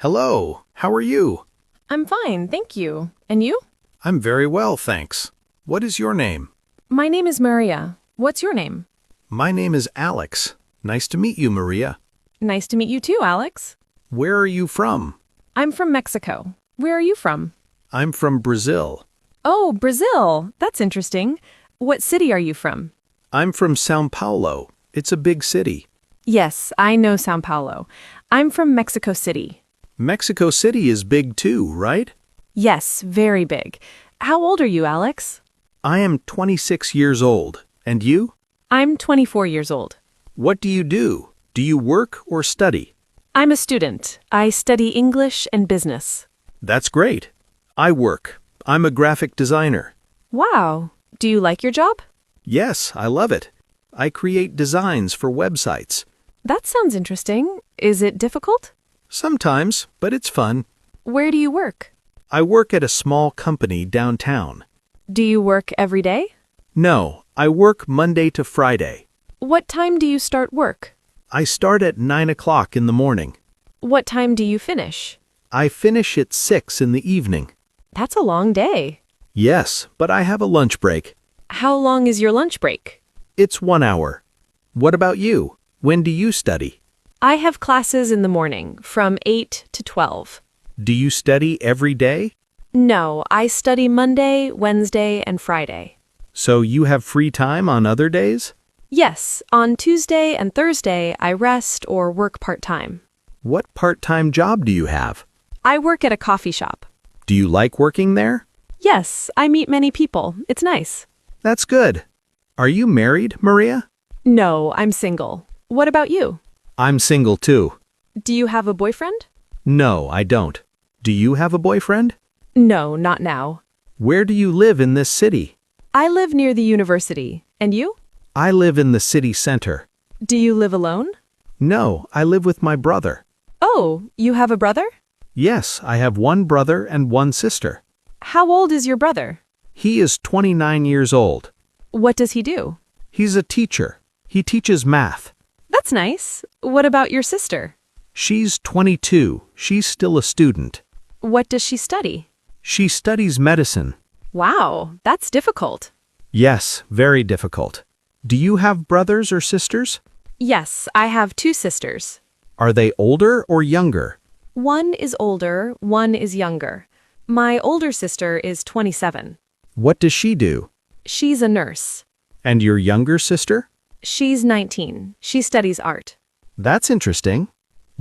Hello, how are you? I'm fine, thank you. And you? I'm very well, thanks. What is your name? My name is Maria. What's your name? My name is Alex. Nice to meet you, Maria. Nice to meet you too, Alex. Where are you from? I'm from Mexico. Where are you from? I'm from Brazil. Oh, Brazil. That's interesting. What city are you from? I'm from São Paulo. It's a big city. Yes, I know São Paulo. I'm from Mexico City. Mexico City is big too, right? Yes, very big. How old are you, Alex? I am 26 years old. And you? I'm 24 years old. What do you do? Do you work or study? I'm a student. I study English and business. That's great. I work. I'm a graphic designer. Wow. Do you like your job? Yes, I love it. I create designs for websites. That sounds interesting. Is it difficult? Sometimes, but it's fun. Where do you work? I work at a small company downtown. Do you work every day? No, I work Monday to Friday. What time do you start work? I start at 9 o'clock in the morning. What time do you finish? I finish at 6 in the evening. That's a long day. Yes, but I have a lunch break. How long is your lunch break? It's 1 hour. What about you? When do you study? I have classes in the morning from 8 to 12. Do you study every day? No, I study Monday, Wednesday, and Friday. So you have free time on other days? Yes, on Tuesday and Thursday I rest or work part-time. What part-time job do you have? I work at a coffee shop. Do you like working there? Yes, I meet many people. It's nice. That's good. Are you married, Maria? No, I'm single. What about you? I'm single too. Do you have a boyfriend? No, I don't. Do you have a boyfriend? No, not now. Where do you live in this city? I live near the university. And you? I live in the city center. Do you live alone? No, I live with my brother. Oh, you have a brother? Yes, I have one brother and one sister. How old is your brother? He is 29 years old. What does he do? He's a teacher. He teaches math. That's nice. What about your sister? She's 22. She's still a student. What does she study? She studies medicine. Wow, that's difficult. Yes, very difficult. Do you have brothers or sisters? Yes, I have two sisters. Are they older or younger? One is older, one is younger. My older sister is 27. What does she do? She's a nurse. And your younger sister? She's 19. She studies art. That's interesting.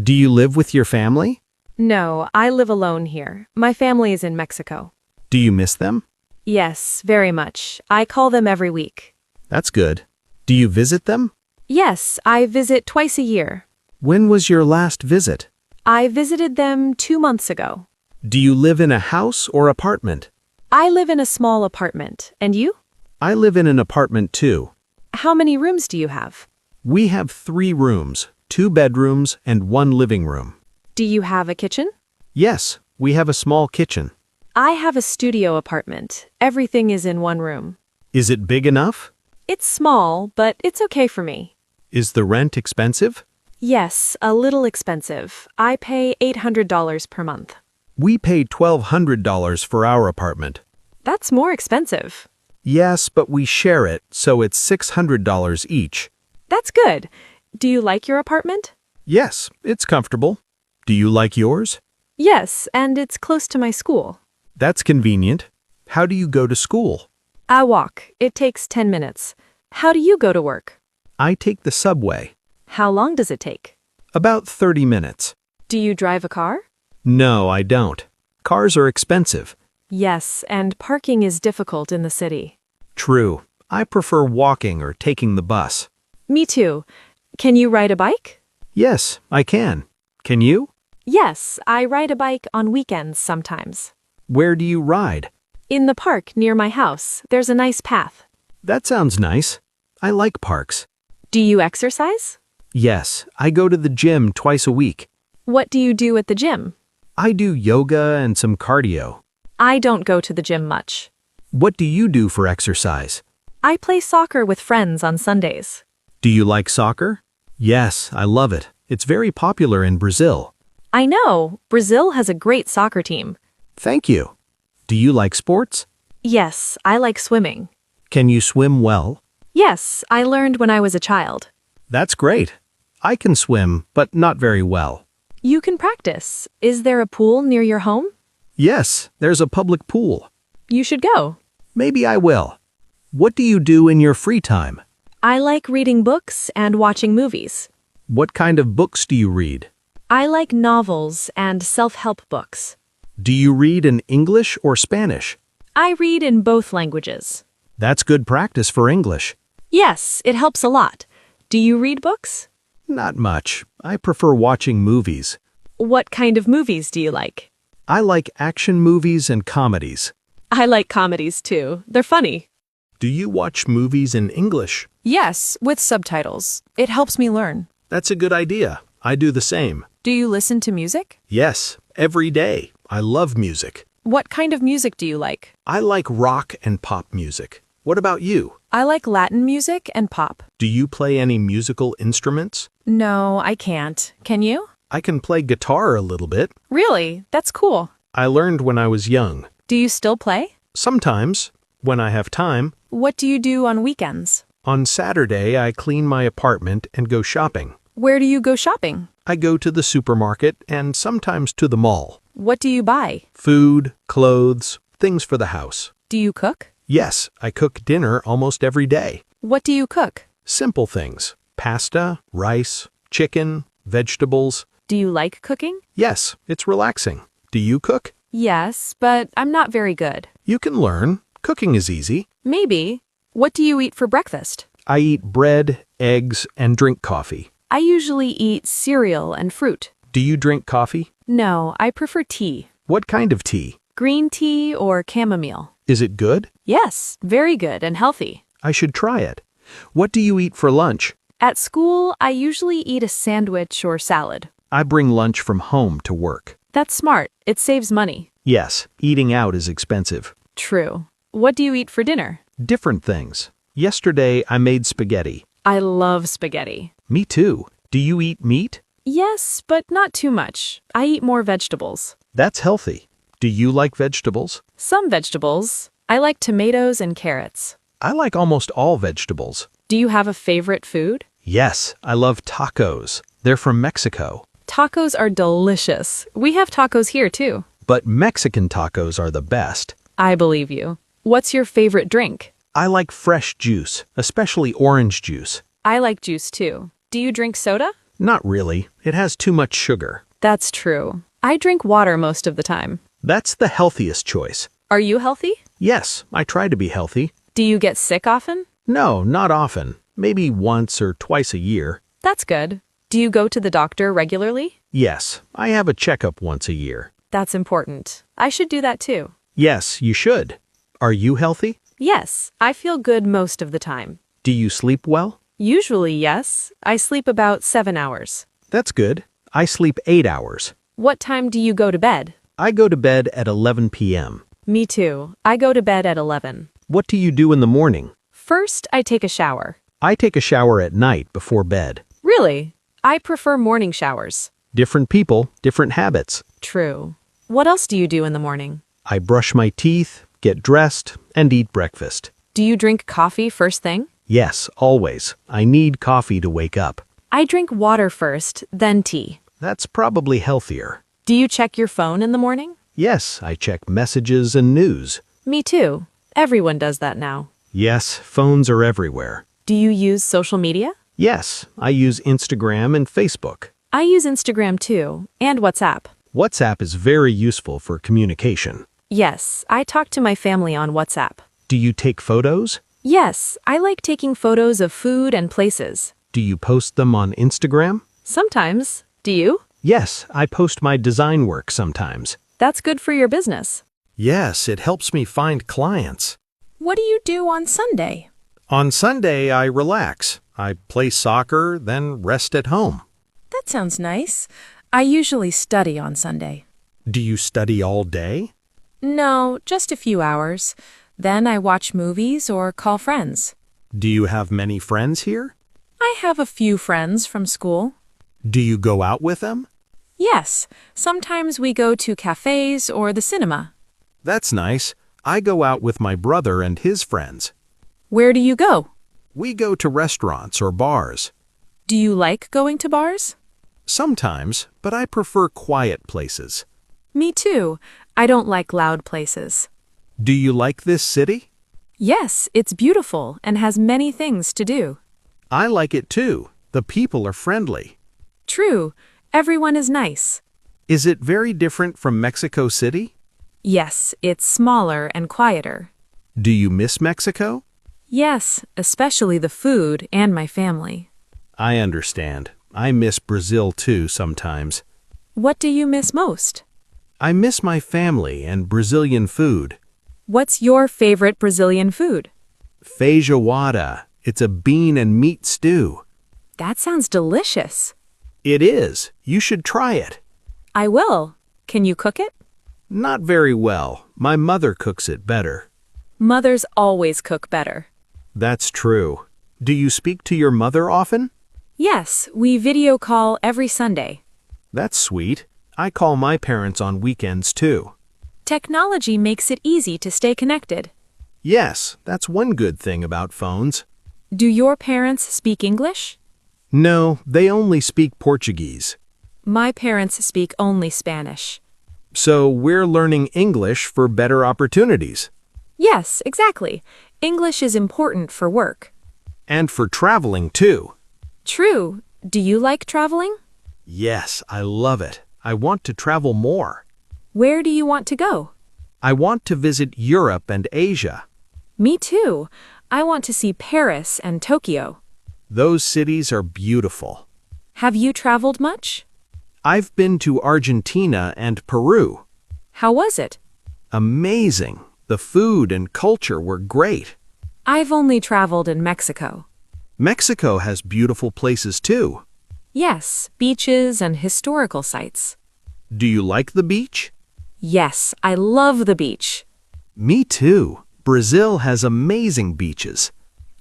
Do you live with your family? No, I live alone here. My family is in Mexico. Do you miss them? Yes, very much. I call them every week. That's good. Do you visit them? Yes, I visit twice a year. When was your last visit? I visited them 2 months ago. Do you live in a house or apartment? I live in a small apartment. And you? I live in an apartment too. How many rooms do you have? We have 3 rooms, 2 bedrooms, and 1 living room. Do you have a kitchen? Yes, we have a small kitchen. I have a studio apartment. Everything is in one room. Is it big enough? It's small, but it's okay for me. Is the rent expensive? Yes, a little expensive. I pay $800 per month. We pay $1,200 for our apartment. That's more expensive. Yes, but we share it, so it's $600 each. That's good. Do you like your apartment? Yes, it's comfortable. Do you like yours? Yes, and it's close to my school. That's convenient. How do you go to school? I walk. It takes 10 minutes. How do you go to work? I take the subway. How long does it take? About 30 minutes. Do you drive a car? No, I don't. Cars are expensive. Yes, and parking is difficult in the city. True. I prefer walking or taking the bus. Me too. Can you ride a bike? Yes, I can. Can you? Yes, I ride a bike on weekends sometimes. Where do you ride? In the park near my house, there's a nice path. That sounds nice. I like parks. Do you exercise? Yes, I go to the gym twice a week. What do you do at the gym? I do yoga and some cardio. I don't go to the gym much. What do you do for exercise? I play soccer with friends on Sundays. Do you like soccer? Yes, I love it. It's very popular in Brazil. I know. Brazil has a great soccer team. Thank you. Do you like sports? Yes, I like swimming. Can you swim well? Yes, I learned when I was a child. That's great. I can swim, but not very well. You can practice. Is there a pool near your home? Yes, there's a public pool. You should go. Maybe I will. What do you do in your free time? I like reading books and watching movies. What kind of books do you read? I like novels and self-help books. Do you read in English or Spanish? I read in both languages. That's good practice for English. Yes, it helps a lot. Do you read books? Not much. I prefer watching movies. What kind of movies do you like? I like action movies and comedies. I like comedies too. They're funny. Do you watch movies in English? Yes, with subtitles. It helps me learn. That's a good idea. I do the same. Do you listen to music? Yes, every day. I love music. What kind of music do you like? I like rock and pop music. What about you? I like Latin music and pop. Do you play any musical instruments? No, I can't. Can you? I can play guitar a little bit. Really? That's cool. I learned when I was young. Do you still play? Sometimes, when I have time. What do you do on weekends? On Saturday, I clean my apartment and go shopping. Where do you go shopping? I go to the supermarket and sometimes to the mall. What do you buy? Food, clothes, things for the house. Do you cook? Yes, I cook dinner almost every day. What do you cook? Simple things. Pasta, rice, chicken, vegetables. Do you like cooking? Yes, it's relaxing. Do you cook? Yes, but I'm not very good. You can learn. Cooking is easy. Maybe. What do you eat for breakfast? I eat bread, eggs, and drink coffee. I usually eat cereal and fruit. Do you drink coffee? No, I prefer tea. What kind of tea? Green tea or chamomile. Is it good? Yes, very good and healthy. I should try it. What do you eat for lunch? At school, I usually eat a sandwich or salad. I bring lunch from home to work. That's smart. It saves money. Yes, eating out is expensive. True. What do you eat for dinner? Different things. Yesterday, I made spaghetti. I love spaghetti. Me too. Do you eat meat? Yes, but not too much. I eat more vegetables. That's healthy. Do you like vegetables? Some vegetables. I like tomatoes and carrots. I like almost all vegetables. Do you have a favorite food? Yes, I love tacos. They're from Mexico. Tacos are delicious. We have tacos here too. But Mexican tacos are the best. I believe you. What's your favorite drink? I like fresh juice, especially orange juice. I like juice too. Do you drink soda? Not really. It has too much sugar. That's true. I drink water most of the time. That's the healthiest choice. Are you healthy? Yes, I try to be healthy. Do you get sick often? No, not often. Maybe once or twice a year. That's good. Do you go to the doctor regularly? Yes, I have a checkup once a year. That's important. I should do that too. Yes, you should. Are you healthy? Yes, I feel good most of the time. Do you sleep well? Usually, yes. I sleep about 7 hours. That's good. I sleep 8 hours. What time do you go to bed? I go to bed at 11 p.m. Me too. I go to bed at 11. What do you do in the morning? First, I take a shower. I take a shower at night before bed. Really? I prefer morning showers. Different people, different habits. True. What else do you do in the morning? I brush my teeth, get dressed, and eat breakfast. Do you drink coffee first thing? Yes, always. I need coffee to wake up. I drink water first, then tea. That's probably healthier. Do you check your phone in the morning? Yes, I check messages and news. Me too. Everyone does that now. Yes, phones are everywhere. Do you use social media? Yes, I use Instagram and Facebook. I use Instagram too, and WhatsApp. WhatsApp is very useful for communication. Yes, I talk to my family on WhatsApp. Do you take photos? Yes, I like taking photos of food and places. Do you post them on Instagram? Sometimes. Do you? Yes, I post my design work sometimes. That's good for your business. Yes, it helps me find clients. What do you do on Sunday? On Sunday, I relax. I play soccer, then rest at home. That sounds nice. I usually study on Sunday. Do you study all day? No, just a few hours. Then I watch movies or call friends. Do you have many friends here? I have a few friends from school. Do you go out with them? Yes, sometimes we go to cafes or the cinema. That's nice. I go out with my brother and his friends. Where do you go? We go to restaurants or bars. Do you like going to bars? Sometimes, but I prefer quiet places. Me too. I don't like loud places. Do you like this city? Yes, it's beautiful and has many things to do. I like it too. The people are friendly. True, everyone is nice. Is it very different from Mexico City? Yes, it's smaller and quieter. Do you miss Mexico? Yes, especially the food and my family. I understand. I miss Brazil too sometimes. What do you miss most? I miss my family and Brazilian food. What's your favorite Brazilian food? Feijoada. It's a bean and meat stew. That sounds delicious. It is. You should try it. I will. Can you cook it? Not very well. My mother cooks it better. Mothers always cook better. That's true. Do you speak to your mother often? Yes, we video call every Sunday. That's sweet. I call my parents on weekends too. Technology makes it easy to stay connected. Yes, that's one good thing about phones. Do your parents speak English? No, they only speak Portuguese. My parents speak only Spanish. So we're learning English for better opportunities. Yes, exactly. English is important for work. And for traveling too. True. Do you like traveling? Yes, I love it. I want to travel more. Where do you want to go? I want to visit Europe and Asia. Me too. I want to see Paris and Tokyo. Those cities are beautiful. Have you traveled much? I've been to Argentina and Peru. How was it? Amazing. The food and culture were great. I've only traveled in Mexico. Mexico has beautiful places too. Yes, beaches and historical sites. Do you like the beach? Yes, I love the beach. Me too. Brazil has amazing beaches.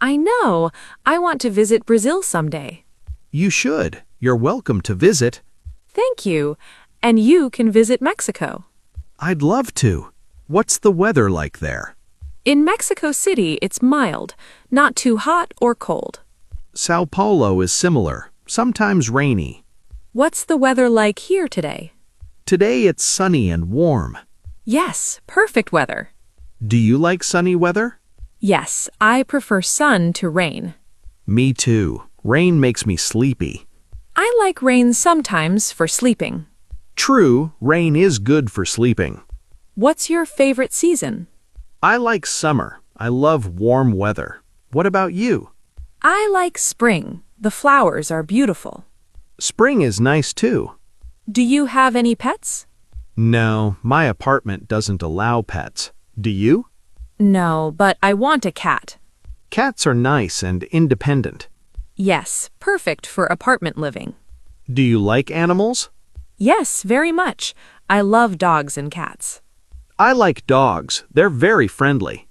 I know. I want to visit Brazil someday. You should. You're welcome to visit. Thank you. And you can visit Mexico. I'd love to. What's the weather like there? In Mexico City, it's mild, not too hot or cold. Sao Paulo is similar, sometimes rainy. What's the weather like here today? Today it's sunny and warm. Yes, perfect weather. Do you like sunny weather? Yes, I prefer sun to rain. Me too. Rain makes me sleepy. I like rain sometimes for sleeping. True, rain is good for sleeping. What's your favorite season? I like summer. I love warm weather. What about you? I like spring. The flowers are beautiful. Spring is nice too. Do you have any pets? No, my apartment doesn't allow pets. Do you? No, but I want a cat. Cats are nice and independent. Yes, perfect for apartment living. Do you like animals? Yes, very much. I love dogs and cats. I like dogs. They're very friendly.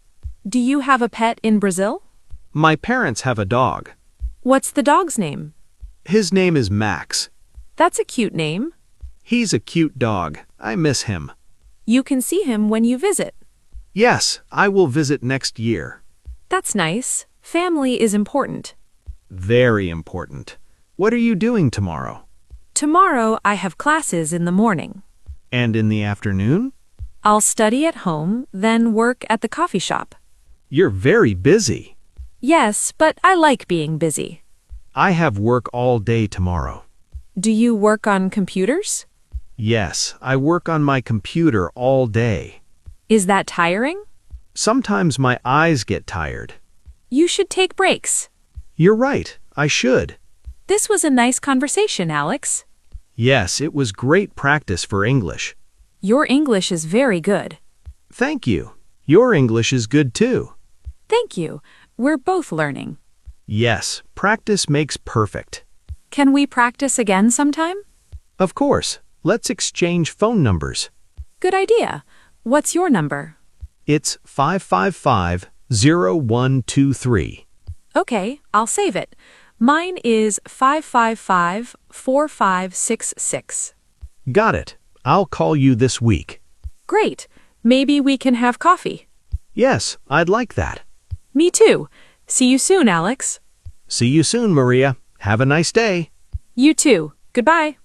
Do you have a pet in Brazil? My parents have a dog. What's the dog's name? His name is Max. That's a cute name. He's a cute dog. I miss him. You can see him when you visit. Yes, I will visit next year. That's nice. Family is important. Very important. What are you doing tomorrow? Tomorrow I have classes in the morning. And in the afternoon? I'll study at home, then work at the coffee shop. You're very busy. Yes, but I like being busy. I have work all day tomorrow. Do you work on computers? Yes, I work on my computer all day. Is that tiring? Sometimes my eyes get tired. You should take breaks. You're right, I should. This was a nice conversation, Alex. Yes, it was great practice for English. Your English is very good. Thank you. Your English is good too. Thank you. We're both learning. Yes, practice makes perfect. Can we practice again sometime? Of course. Let's exchange phone numbers. Good idea. What's your number? It's 555-0123. Okay, I'll save it. Mine is 555-4566. Got it. I'll call you this week. Great. Maybe we can have coffee. Yes, I'd like that. Me too. See you soon, Alex. See you soon, Maria. Have a nice day. You too. Goodbye.